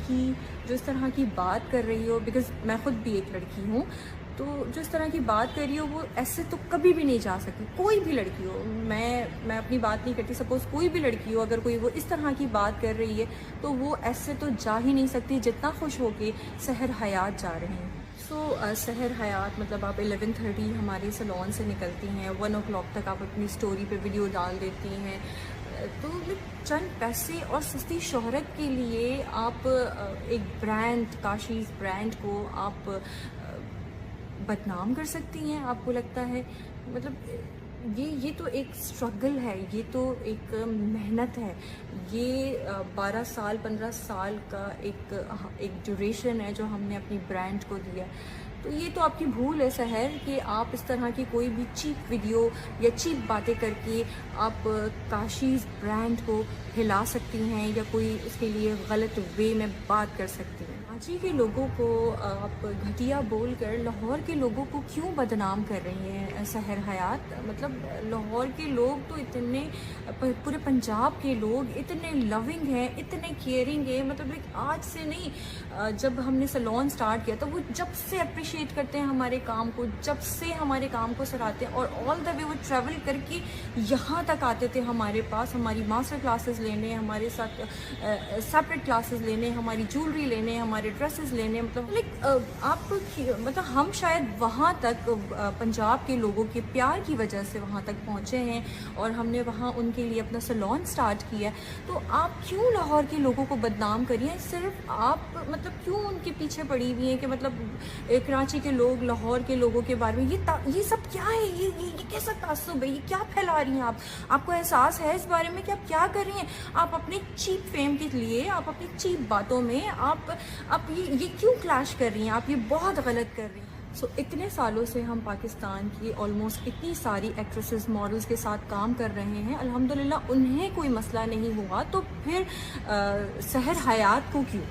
لڑکی جو اس طرح کی بات کر رہی ہو، بیکاز میں خود بھی ایک لڑکی ہوں، تو جو اس طرح کی بات کر رہی ہو وہ ایسے تو کبھی بھی نہیں جا سکتی. کوئی بھی لڑکی ہو، میں اپنی بات نہیں کرتی، سپوز کوئی بھی لڑکی ہو اگر کوئی وہ اس طرح کی بات کر رہی ہے تو وہ ایسے تو جا ہی نہیں سکتی جتنا خوش ہو کے سحر حیات جا رہے ہیں. سحر حیات مطلب آپ 11:30 ہمارے سیلون سے نکلتی ہیں، 1 o'clock تک آپ اپنی اسٹوری پہ ویڈیو ڈال دیتی ہیں. تو چند پیسے اور سستی شہرت کے لیے آپ ایک برانڈ، کاشیز برانڈ کو آپ بدنام کر سکتی ہیں. آپ کو لگتا ہے مطلب یہ تو ایک اسٹرگل ہے، یہ تو ایک محنت ہے، یہ 12 سال 15 سال کا ایک ڈیوریشن ہے جو ہم نے اپنی برانڈ کو دیا. تو یہ تو آپ کی بھول ہے سحر کہ آپ اس طرح کی کوئی بھی چیپ ویڈیو یا چیپ باتیں کر کے آپ کاشیز برانڈ کو ہلا سکتی ہیں یا کوئی اس کے لیے غلط وے میں بات کر سکتی ہیں. کراچی کے لوگوں کو آپ گھٹیا بول کر لاہور کے لوگوں کو کیوں بدنام کر رہی ہیں سحر حیات؟ مطلب لاہور کے لوگ تو اتنے، پورے پنجاب کے لوگ اتنے لونگ ہیں، اتنے کیئرنگ ہیں. مطلب آج سے نہیں، جب ہم نے سیلون سٹارٹ کیا تو وہ جب سے اپریشیٹ کرتے ہیں ہمارے کام کو، جب سے ہمارے کام کو سراہتے ہیں، اور آل دا وے وہ ٹریول کر کے یہاں تک آتے تھے ہمارے پاس، ہماری ماسٹر کلاسز لینے، ہمارے ساتھ سیپریٹ کلاسز لینے، ہماری جولری لینے، ہمارے ڈریسز لینے. مطلب آپ مطلب ہم شاید وہاں تک پنجاب کے لوگوں کے پیار کی وجہ سے وہاں تک پہنچے ہیں اور ہم نے وہاں ان کے لیے اپنا سیلون سٹارٹ کیا. تو آپ کیوں لاہور کے لوگوں کو بدنام کریے؟ صرف آپ مطلب کیوں ان کے پیچھے پڑی ہوئی ہیں کہ مطلب کراچی کے لوگ لاہور کے لوگوں کے بارے میں یہ سب کیا ہے؟ یہ کیسا تعصب ہے؟ یہ کیا پھیلا رہی ہیں آپ کو احساس ہے اس بارے میں کہ آپ کیا کر رہی ہیں؟ آپ اپنے چیپ فیم کے لیے، آپ اپنی چیپ باتوں میں آپ یہ کیوں کلیش کر رہی ہیں؟ آپ یہ بہت غلط کر رہی ہیں. اتنے سالوں سے ہم پاکستان کی آلموسٹ اتنی ساری ایکٹریسز، ماڈلز کے ساتھ کام کر رہے ہیں، الحمدللہ انہیں کوئی مسئلہ نہیں ہوا، تو پھر سحر حیات کو کیوں؟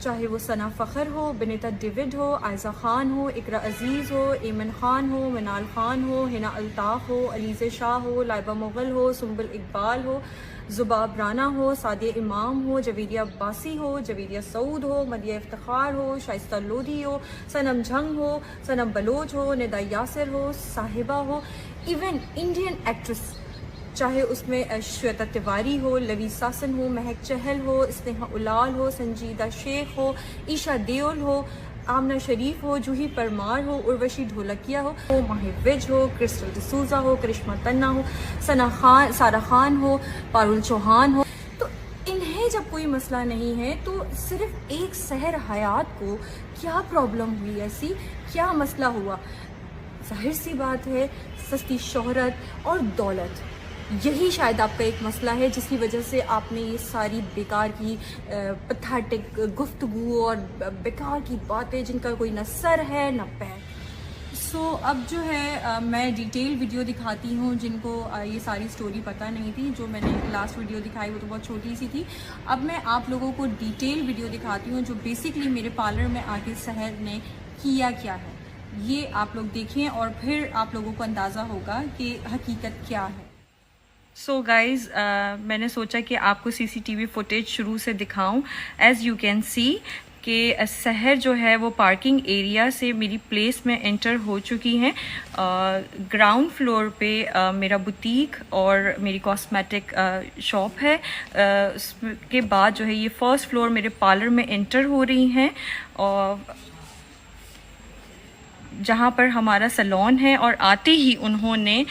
چاہے وہ ثنا فخر ہو، بنیتا ڈیوڈ ہو، عائزہ خان ہو، اقرا عزیز ہو، ایمن خان ہو، منال خان ہو، ہنا الطاف ہو، علیزہ شاہ ہو، لائبہ مغل ہو، سنبل اقبال ہو، زباب رانا ہو، سعدیہ امام ہو، جویریہ عباسی ہو، جویریہ سعود ہو، مدیہ افتخار ہو، شائستہ لودھی ہو، صنم جھنگ ہو، صنم بلوچ ہو، ندا یاسر ہو، صاحبہ ہو، ایون انڈین ایکٹریس چاہے اس میں شویتا تیواری ہو، لوی ساسن ہو، مہک چہل ہو، اسنیہا اولال ہو، سنجیدہ شیخ ہو، ایشا دیول ہو، آمنہ شریف ہو، جوہی پرمار ہو، اروشی ڈھولکیا ہو، ماہی وج ہو، کرسٹل ڈسوزا ہو، کرشمہ تنہا ہو، سارہ خان ہو، پارول چوہان ہو. تو انہیں جب کوئی مسئلہ نہیں ہے تو صرف ایک سحر حیات کو کیا پرابلم ہوئی؟ ایسی کیا مسئلہ ہوا؟ ظاہر سی بات ہے، سستی شہرت اور دولت، یہی شاید آپ کا ایک مسئلہ ہے جس کی وجہ سے آپ نے یہ ساری بیکار کی پتھیٹک گفتگو اور بیکار کی باتیں جن کا کوئی نہ سر ہے نہ پیر. اب جو ہے میں ڈیٹیل ویڈیو دکھاتی ہوں جن کو یہ ساری سٹوری پتہ نہیں تھی. جو میں نے لاسٹ ویڈیو دکھائی وہ تو بہت چھوٹی سی تھی. اب میں آپ لوگوں کو ڈیٹیل ویڈیو دکھاتی ہوں جو بیسکلی میرے پارلر میں آ کے سحر نے کیا ہے. یہ آپ لوگ دیکھیں اور پھر آپ لوگوں کو اندازہ ہوگا کہ حقیقت کیا ہے. گائز میں نے سوچا کہ آپ کو سی سی ٹی وی فوٹیج شروع سے دکھاؤں. ایز یو کین سی کہ سحر جو ہے وہ پارکنگ ایریا سے میری پلیس میں انٹر ہو چکی ہیں. گراؤنڈ فلور پہ میرا بوتیک اور میری کاسمیٹک شاپ ہے. اس کے بعد جو ہے یہ فرسٹ فلور میرے پارلر میں انٹر ہو رہی ہیں اور جہاں پر ہمارا سیلون ہے. اور آتے ہی انہوں نے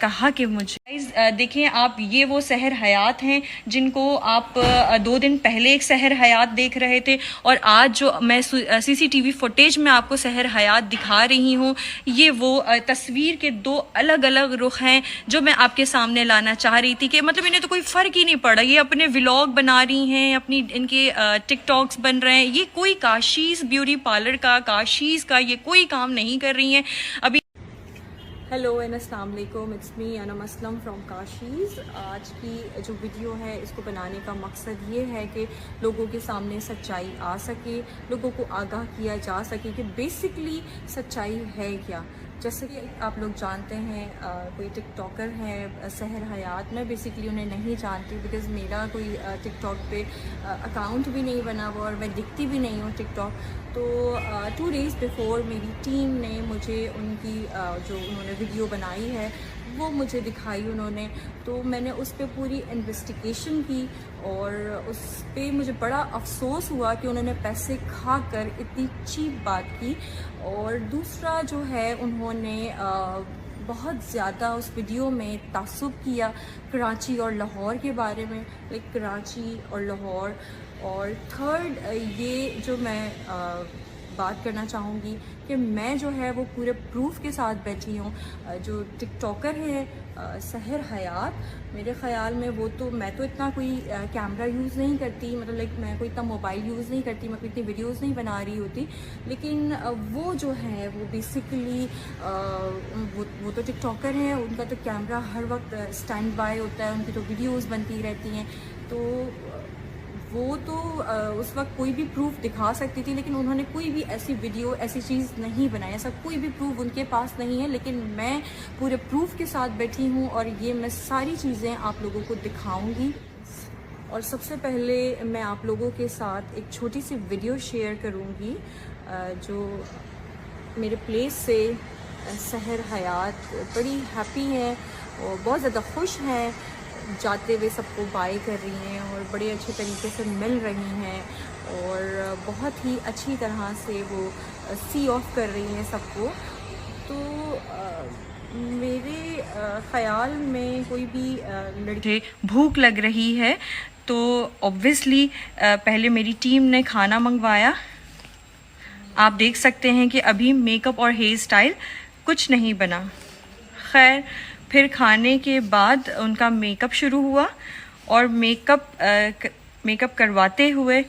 کہا کہ مجھے دیکھیں آپ، یہ وہ سحر حیات ہیں جن کو آپ 2 دن پہلے ایک سحر حیات دیکھ رہے تھے، اور آج جو میں سی سی ٹی وی فوٹیج میں آپ کو سحر حیات دکھا رہی ہوں، یہ وہ تصویر کے 2 الگ الگ رخ ہیں جو میں آپ کے سامنے لانا چاہ رہی تھی. کہ مطلب انہیں تو کوئی فرق ہی نہیں پڑا، یہ اپنے ولاگ بنا رہی ہیں، اپنی ان کے ٹک ٹاکس بن رہے ہیں. یہ کوئی کاشیز بیوٹی پارلر کا، کاشیز کا یہ کوئی کام نہیں کر رہی ہیں. ابھی ہیلو اینڈ السلام علیکم، it's me Anam Aslam from Kashee's. آج کی جو ویڈیو ہے اس کو بنانے کا مقصد یہ ہے کہ لوگوں کے سامنے سچائی آ سکے، لوگوں کو آگاہ کیا جا سکے کہ بیسکلی سچائی ہے کیا. جیسے کہ آپ لوگ جانتے ہیں کوئی ٹک ٹاکر ہے سحر حیات. میں بیسکلی انہیں نہیں جانتی بیکاز میرا کوئی ٹک ٹاک پہ اکاؤنٹ بھی نہیں بنا ہوا اور میں دکھتی بھی نہیں ہوں ٹک ٹاک. تو 2 days بیفور میری ٹیم نے مجھے ان کی جو انہوں نے ویڈیو بنائی ہے وہ مجھے دکھائی انہوں نے. تو میں نے اس پہ پوری انویسٹیگیشن کی اور اس پہ مجھے بڑا افسوس ہوا کہ انہوں نے پیسے کھا کر اتنی چیپ بات کی. اور دوسرا جو ہے انہوں نے بہت زیادہ اس ویڈیو میں تعصب کیا کراچی اور لاہور کے بارے میں, لائک کراچی اور لاہور. اور تھرڈ یہ جو میں بات کرنا چاہوں گی کہ میں جو ہے وہ پورے پروف کے ساتھ بیٹھی ہوں. جو ٹک ٹاکر ہے سحر حیات, میرے خیال میں میں تو اتنا کوئی کیمرہ یوز نہیں کرتی, مطلب لائک میں کوئی اتنا موبائل یوز نہیں کرتی, میں کوئی اتنی ویڈیوز نہیں بنا رہی ہوتی. لیکن وہ جو ہے وہ بیسکلی وہ تو ٹک ٹاکر ہیں, ان کا تو کیمرہ ہر وقت اسٹینڈ بائی ہوتا ہے, ان کی تو ویڈیوز بنتی رہتی ہیں. تو وہ تو اس وقت کوئی بھی پروف دکھا سکتی تھی, لیکن انہوں نے کوئی بھی ایسی ویڈیو ایسی چیز نہیں بنائی, ایسا کوئی بھی پروف ان کے پاس نہیں ہے. لیکن میں پورے پروف کے ساتھ بیٹھی ہوں اور یہ میں ساری چیزیں آپ لوگوں کو دکھاؤں گی. اور سب سے پہلے میں آپ لوگوں کے ساتھ ایک چھوٹی سی ویڈیو شیئر کروں گی جو میرے پلیس سے سحر حیات بڑی ہیپی ہیں اور بہت زیادہ خوش ہیں, جاتے ہوئے سب کو بائی کر رہی ہیں اور بڑے اچھے طریقے سے مل رہی ہیں اور بہت ہی اچھی طرح سے وہ سی آف کر رہی ہیں سب کو. تو میرے خیال میں کوئی بھی لڑکے بھوک لگ رہی ہے تو اوبویسلی پہلے میری ٹیم نے کھانا منگوایا. آپ دیکھ سکتے ہیں کہ ابھی میک اپ اور ہیئر اسٹائل کچھ نہیں بنا. خیر پھر کھانے کے بعد ان کا میک اپ شروع ہوا اور میک اپ کرواتے ہوئے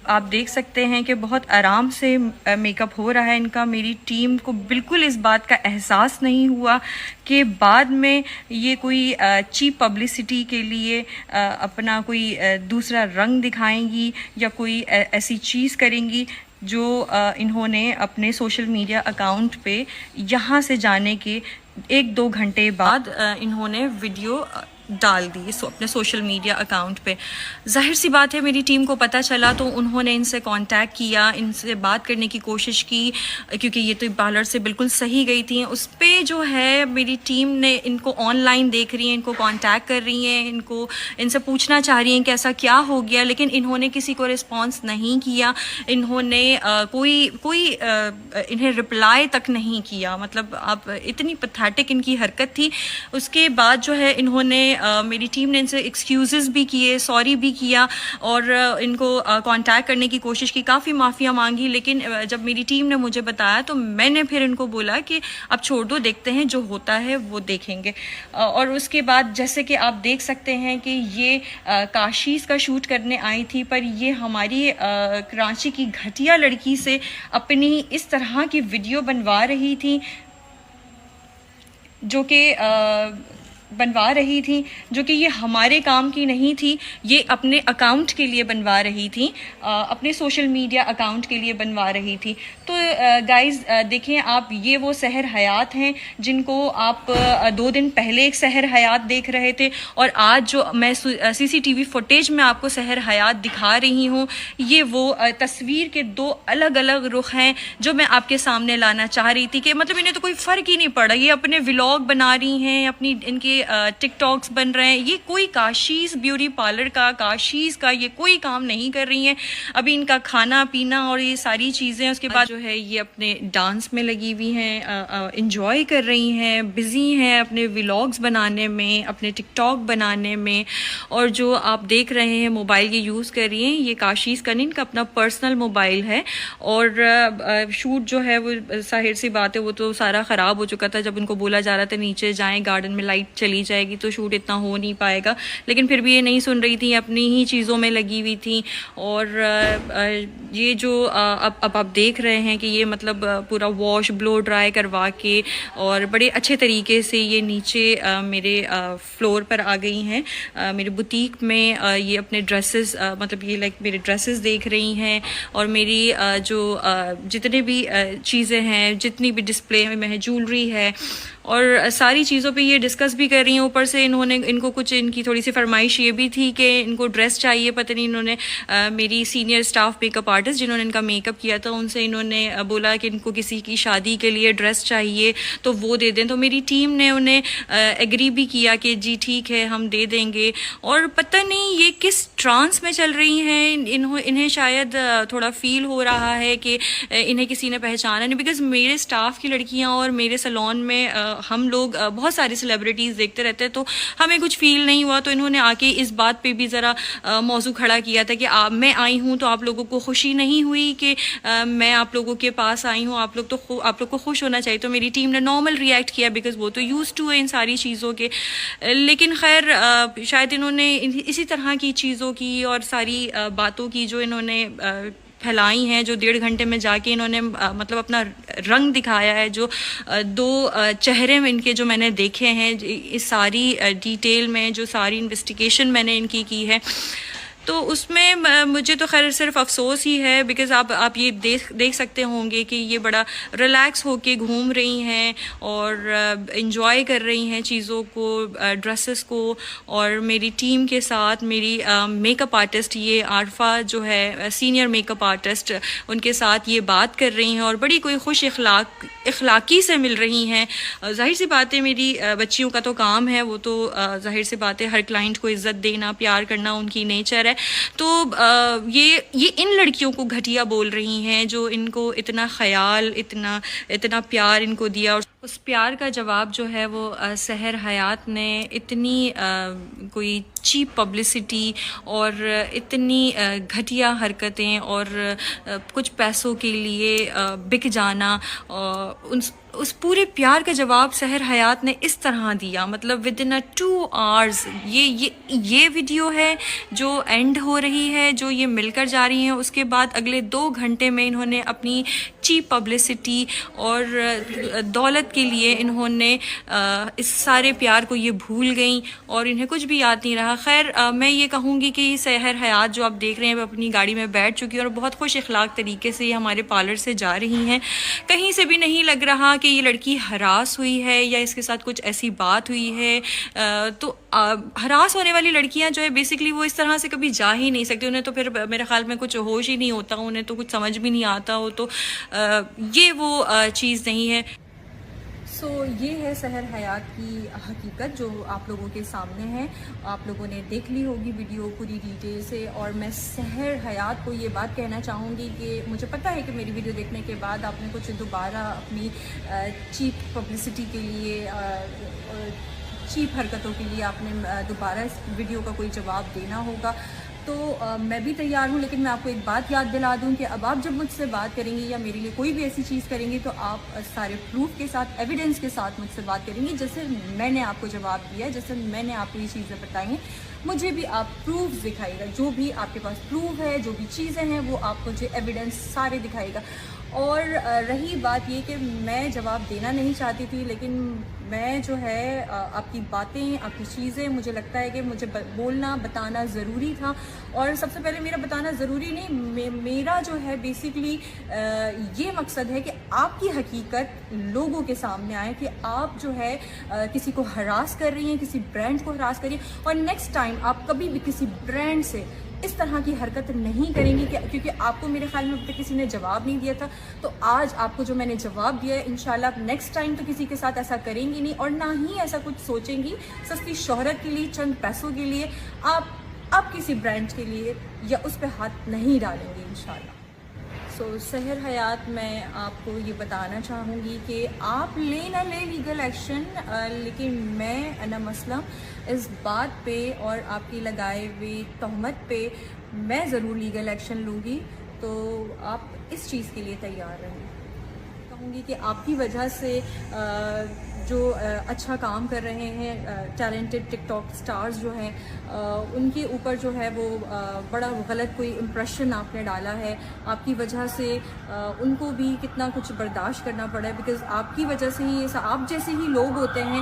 آپ دیکھ سکتے ہیں کہ بہت آرام سے میک اپ ہو رہا ہے ان کا. میری ٹیم کو بالکل اس بات کا احساس نہیں ہوا کہ بعد میں یہ کوئی چیپ پبلسٹی کے لیے اپنا کوئی دوسرا رنگ دکھائیں گی یا کوئی ایسی چیز کریں گی جو انہوں نے اپنے سوشل میڈیا اکاؤنٹ پہ یہاں سے جانے کے 1-2 گھنٹے بعد انہوں نے ویڈیو ڈال دی اپنے سوشل میڈیا اکاؤنٹ پہ. ظاہر سی بات ہے میری ٹیم کو پتہ چلا تو انہوں نے ان سے کانٹیکٹ کیا, ان سے بات کرنے کی کوشش کی کیونکہ یہ تو پارلر سے بالکل صحیح گئی تھیں. اس پہ جو ہے میری ٹیم نے ان کو آن لائن دیکھ رہی ہیں, ان کو کانٹیکٹ کر رہی ہیں, ان سے پوچھنا چاہ رہی ہیں کہ ایسا کیا ہو گیا, لیکن انہوں نے کسی کو رسپانس نہیں کیا. انہوں نے کوئی انہیں رپلائی تک نہیں کیا. مطلب اب اتنی پتھیٹک ان کی حرکت تھی. اس کے بعد جو ہے انہوں نے میری ٹیم نے ان سے ایکسکیوزز بھی کیے, سوری بھی کیا اور ان کو کانٹیکٹ کرنے کی کوشش کی, کافی معافیاں مانگی. لیکن جب میری ٹیم نے مجھے بتایا تو میں نے پھر ان کو بولا کہ اب چھوڑ دو, دیکھتے ہیں جو ہوتا ہے وہ دیکھیں گے. اور اس کے بعد جیسے کہ آپ دیکھ سکتے ہیں کہ یہ کاشیز کا شوٹ کرنے آئی تھی, پر یہ ہماری کراچی کی گھٹیا لڑکی سے اپنی اس طرح کی ویڈیو بنوا رہی تھی جو کہ یہ ہمارے کام کی نہیں تھی. یہ اپنے اکاؤنٹ کے لیے بنوا رہی تھی, اپنے سوشل میڈیا اکاؤنٹ کے لیے بنوا رہی تھی. تو گائز دیکھیں آپ, یہ وہ سحر حیات ہیں جن کو آپ 2 دن پہلے ایک سحر حیات دیکھ رہے تھے اور آج جو میں CCTV فوٹیج میں آپ کو سحر حیات دکھا رہی ہوں, یہ وہ تصویر کے 2 الگ الگ رخ ہیں جو میں آپ کے سامنے لانا چاہ رہی تھی. کہ مطلب انہیں تو کوئی فرق ہی نہیں پڑا, یہ اپنے ولاگ بنا رہی ہیں, ان کے ٹک ٹاکس بن رہے ہیں. یہ کوئی کاشیز بیوٹی پارلر کا, کاشیز کا یہ کوئی کام نہیں کر رہی ہیں. ابھی ان کا کھانا پینا اور یہ ساری چیزیں, اس کے بعد جو ہے یہ اپنے ڈانس میں لگی ہوئی ہیں, انجوائے کر رہی ہیں, بزی ہیں اپنے ولاگز بنانے میں, اپنے ٹک ٹاک بنانے میں. اور جو آپ دیکھ رہے ہیں موبائل یہ یوز کر رہی ہیں, یہ کاشیز کا نہیں, ان کا اپنا پرسنل موبائل ہے. اور شوٹ جو ہے وہ ظاہر سی بات ہے وہ تو سارا خراب ہو چکا تھا. جب ان کو بولا جا رہا تھا نیچے جائیں, گارڈن میں لائٹ چلی جائے گی تو شوٹ اتنا ہو نہیں پائے گا, لیکن پھر بھی یہ نہیں سن رہی تھی, اپنی ہی چیزوں میں لگی ہوئی تھی. اور یہ جو اب آپ دیکھ رہے ہیں کہ یہ مطلب پورا واش بلو ڈرائی کروا کے اور بڑے اچھے طریقے سے یہ نیچے میرے فلور پر آ گئی ہیں میرے بوتیک میں. یہ اپنے ڈریسز مطلب یہ لائک میرے ڈریسز دیکھ رہی ہیں اور میری جو جتنے بھی چیزیں ہیں, جتنی بھی ڈسپلے میں ہے, جولری ہے اور ساری چیزوں پہ یہ ڈسکس بھی کر رہی ہیں. اوپر سے ان کو کچھ ان کی تھوڑی سی فرمائش یہ بھی تھی کہ ان کو ڈریس چاہیے. پتہ نہیں انہوں نے میری senior staff make up artist جنہوں نے ان کا میک اپ کیا تھا ان سے انہوں نے بولا کہ ان کو کسی کی شادی کے لیے ڈریس چاہیے تو وہ دے دیں. تو میری ٹیم نے انہیں ایگری بھی کیا کہ جی ٹھیک ہے ہم دے دیں گے. اور پتہ نہیں یہ کس ٹرانس میں چل رہی ہیں, انہیں شاید تھوڑا فیل ہو رہا ہے کہ انہیں کسی نے پہچانا نہیں. بیکاز میرے اسٹاف کی لڑکیاں اور میرے سیلون میں ہم لوگ بہت ساری سیلیبریٹیز دیکھتے رہتے ہیں تو ہمیں کچھ فیل نہیں ہوا. تو انہوں نے آ کے اس بات پہ بھی ذرا موضوع کھڑا کیا تھا کہ میں آئی ہوں تو آپ لوگوں کو خوشی نہیں ہوئی کہ میں آپ لوگوں کے پاس آئی ہوں, آپ لوگ کو خوش ہونا چاہیے. تو میری ٹیم نے نارمل ریئیکٹ کیا بیکاز وہ تو یوز ٹو ہے ان ساری چیزوں کے. لیکن خیر شاید انہوں نے اسی طرح کی چیزوں کی اور ساری باتوں کی جو انہوں نے پھیلائی ہیں, جو 1.5 گھنٹے میں جا کے انہوں نے مطلب اپنا رنگ دکھایا ہے, جو 2 چہرے ان کے جو میں نے دیکھے ہیں اس ساری ڈیٹیل میں, جو ساری انویسٹیگیشن میں نے ان کی ہے, تو اس میں مجھے تو خیر صرف افسوس ہی ہے. بیکاز آپ یہ دیکھ سکتے ہوں گے کہ یہ بڑا ریلیکس ہو کے گھوم رہی ہیں اور انجوائے کر رہی ہیں چیزوں کو, ڈریسز کو. اور میری ٹیم کے ساتھ میری میک اپ آرٹسٹ یہ عارفہ جو ہے سینئر میک اپ آرٹسٹ, ان کے ساتھ یہ بات کر رہی ہیں اور بڑی کوئی خوش اخلاقی سے مل رہی ہیں. ظاہر سی بات ہے میری بچیوں کا تو کام ہے, وہ تو ظاہر سی بات ہے ہر کلائنٹ کو عزت دینا, پیار کرنا ان کی نیچر ہے. تو یہ ان لڑکیوں کو گھٹیا بول رہی ہیں جو ان کو اتنا خیال, اتنا پیار ان کو دیا. اور اس پیار کا جواب جو ہے وہ سحر حیات نے اتنی کوئی چیپ پبلسٹی اور اتنی گھٹیا حرکتیں اور کچھ پیسوں کے لیے بک جانا, اس پورے پیار کا جواب سحر حیات نے اس طرح دیا. مطلب ودن 2 hours یہ ویڈیو ہے جو اینڈ ہو رہی ہے, جو یہ مل کر جا رہی ہیں. اس کے بعد اگلے 2 گھنٹے میں انہوں نے اپنی چیپ پبلسٹی اور دولت کے لیے انہوں نے اس سارے پیار کو یہ بھول گئیں اور انہیں کچھ بھی یاد نہیں رہا. خیر میں یہ کہوں گی کہ سحر حیات جو آپ دیکھ رہے ہیں وہ اپنی گاڑی میں بیٹھ چکی ہے اور بہت خوش اخلاق طریقے سے یہ ہمارے پارلر سے جا رہی ہیں. کہیں سے بھی نہیں لگ رہا کہ یہ لڑکی ہراس ہوئی ہے یا اس کے ساتھ کچھ ایسی بات ہوئی ہے. تو ہراس ہونے والی لڑکیاں جو ہے بیسکلی وہ اس طرح سے کبھی جا ہی نہیں سکتی, انہیں تو پھر میرے خیال میں کچھ ہوش ہی نہیں ہوتا, انہیں تو کچھ سمجھ بھی نہیں آتا ہو. تو یہ وہ چیز نہیں ہے. سو یہ ہے سحر حیات کی حقیقت جو آپ لوگوں کے سامنے ہے. آپ لوگوں نے دیکھ لی ہوگی ویڈیو پوری ڈیٹیل سے. اور میں سحر حیات کو یہ بات کہنا چاہوں گی کہ مجھے پتہ ہے کہ میری ویڈیو دیکھنے کے بعد آپ نے کچھ دوبارہ اپنی چیپ پبلسٹی کے لیے, چیپ حرکتوں کے لیے آپ نے دوبارہ اس ویڈیو کا کوئی جواب دینا ہوگا. تو میں بھی تیار ہوں, لیکن میں آپ کو ایک بات یاد دلا دوں کہ اب آپ جب مجھ سے بات کریں گے یا میرے لیے کوئی بھی ایسی چیز کریں گے تو آپ سارے پروف کے ساتھ, ایویڈنس کے ساتھ مجھ سے بات کریں گے. جیسے میں نے آپ کو جواب دیا, جیسے میں نے آپ کو یہ چیزیں بتائی ہیں, مجھے بھی آپ پروف دکھائیے گا. جو بھی آپ کے پاس پروف ہے, جو بھی چیزیں ہیں وہ آپ مجھے ایویڈنس سارے دکھائے گا. اور رہی بات یہ کہ میں جواب دینا نہیں چاہتی تھی, لیکن میں جو ہے آپ کی باتیں, آپ کی چیزیں, مجھے لگتا ہے کہ مجھے بولنا بتانا ضروری تھا. اور سب سے پہلے میرا بتانا ضروری نہیں, میرا جو ہے بیسکلی یہ مقصد ہے کہ آپ کی حقیقت لوگوں کے سامنے آئے کہ آپ جو ہے کسی کو ہراس کر رہی ہیں, کسی برانڈ کو ہراس کر رہی ہیں. اور نیکسٹ ٹائم آپ کبھی بھی کسی برانڈ سے اس طرح کی حرکت نہیں کریں گی, کیونکہ آپ کو میرے خیال میں اب تک کسی نے جواب نہیں دیا تھا. تو آج آپ کو جو میں نے جواب دیا ہے, انشاءاللہ آپ نیکسٹ ٹائم تو کسی کے ساتھ ایسا کریں گی نہیں, اور نہ ہی ایسا کچھ سوچیں گی سستی شہرت کے لیے, چند پیسوں کے لیے آپ کسی برانڈ کے لیے یا اس پہ ہاتھ نہیں ڈالیں گے انشاءاللہ. سو سحر حیات میں آپ کو یہ بتانا چاہوں گی کہ آپ لے نہ لے لیگل ایکشن, لیکن میں انا مسلم اس بات پہ اور آپ کی لگائے ہوئی تہمت پہ میں ضرور لیگل ایکشن لوں گی. تو آپ اس چیز کے لیے تیار رہیں. کہوں گی کہ آپ کی وجہ سے جو اچھا کام کر رہے ہیں ٹیلنٹڈ ٹک ٹاک اسٹارز جو ہیں ان کے اوپر جو ہے وہ بڑا غلط کوئی امپریشن آپ نے ڈالا ہے. آپ کی وجہ سے ان کو بھی کتنا کچھ برداشت کرنا پڑا ہے, بیکاز آپ کی وجہ سے ہی آپ جیسے ہی لوگ ہوتے ہیں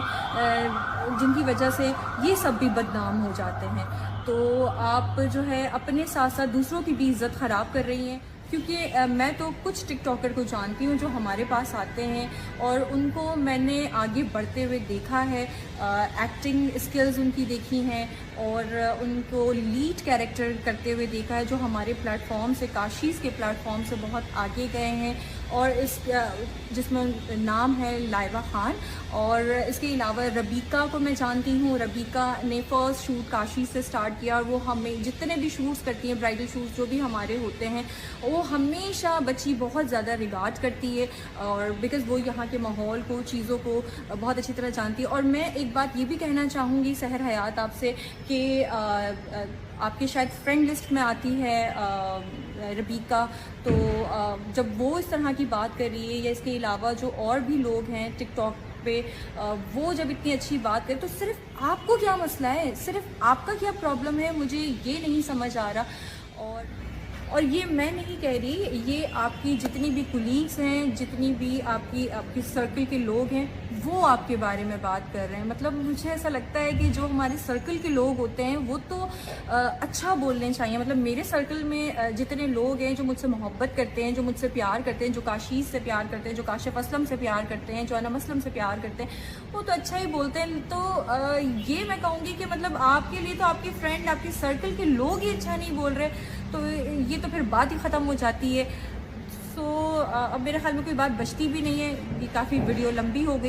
جن کی وجہ سے یہ سب بھی بدنام ہو جاتے ہیں. تو آپ جو ہے اپنے ساتھ ساتھ دوسروں کی بھی عزت خراب کر رہی ہیں, کیونکہ میں تو کچھ ٹک ٹاکر کو جانتی ہوں جو ہمارے پاس آتے ہیں اور ان کو میں نے آگے بڑھتے ہوئے دیکھا ہے, ایکٹنگ اسکلز ان کی دیکھی ہیں اور ان کو لیڈ کیریکٹر کرتے ہوئے دیکھا ہے, جو ہمارے پلیٹ فارم سے, کاشیز کے پلیٹ فارم سے بہت آگے گئے ہیں. اور جس میں نام ہے لائبہ خان, اور اس کے علاوہ ربیکا کو میں جانتی ہوں. ربیکا نے فرسٹ شوٹ کاشی سے سٹارٹ کیا اور وہ ہمیں جتنے بھی شوٹس کرتی ہیں, برائڈل شوٹس جو بھی ہمارے ہوتے ہیں, وہ ہمیشہ بچی بہت زیادہ ریگارڈ کرتی ہے, اور بیکاز وہ یہاں کے ماحول کو, چیزوں کو بہت اچھی طرح جانتی ہے. اور میں ایک بات یہ بھی کہنا چاہوں گی سحر حیات آپ سے کہ آپ کے شاید فرینڈ لسٹ میں آتی ہے ربیکا, تو جب وہ اس طرح کی بات کر رہی ہے یا اس کے علاوہ جو اور بھی لوگ ہیں ٹک ٹاک پہ وہ جب اتنی اچھی بات کرے, تو صرف آپ کو کیا مسئلہ ہے, صرف آپ کا کیا پرابلم ہے, مجھے یہ نہیں سمجھ آ رہا. اور یہ میں نہیں کہہ رہی, یہ آپ کی جتنی بھی کولیگس ہیں, جتنی بھی آپ کی سرکل کے لوگ ہیں, وہ آپ کے بارے میں بات کر رہے ہیں. مطلب مجھے ایسا لگتا ہے کہ جو ہمارے سرکل کے لوگ ہوتے ہیں وہ تو اچھا بولنے چاہیے. مطلب میرے سرکل میں جتنے لوگ ہیں جو مجھ سے محبت کرتے ہیں, جو مجھ سے پیار کرتے ہیں, جو کاشیز سے پیار کرتے ہیں, جو کاشف اسلم سے پیار کرتے ہیں, جو انم اسلم سے پیار کرتے ہیں, وہ تو اچھا ہی بولتے ہیں. تو یہ میں کہوں گی کہ مطلب آپ کے لیے تو آپ کے فرینڈ, آپ کے سرکل کے لوگ ہی اچھا نہیں بول رہے, تو یہ تو پھر بات ہی ختم ہو جاتی ہے. سو اب میرے خیال میں کوئی بات بچتی بھی نہیں ہے, یہ کافی ویڈیو لمبی ہو گئی.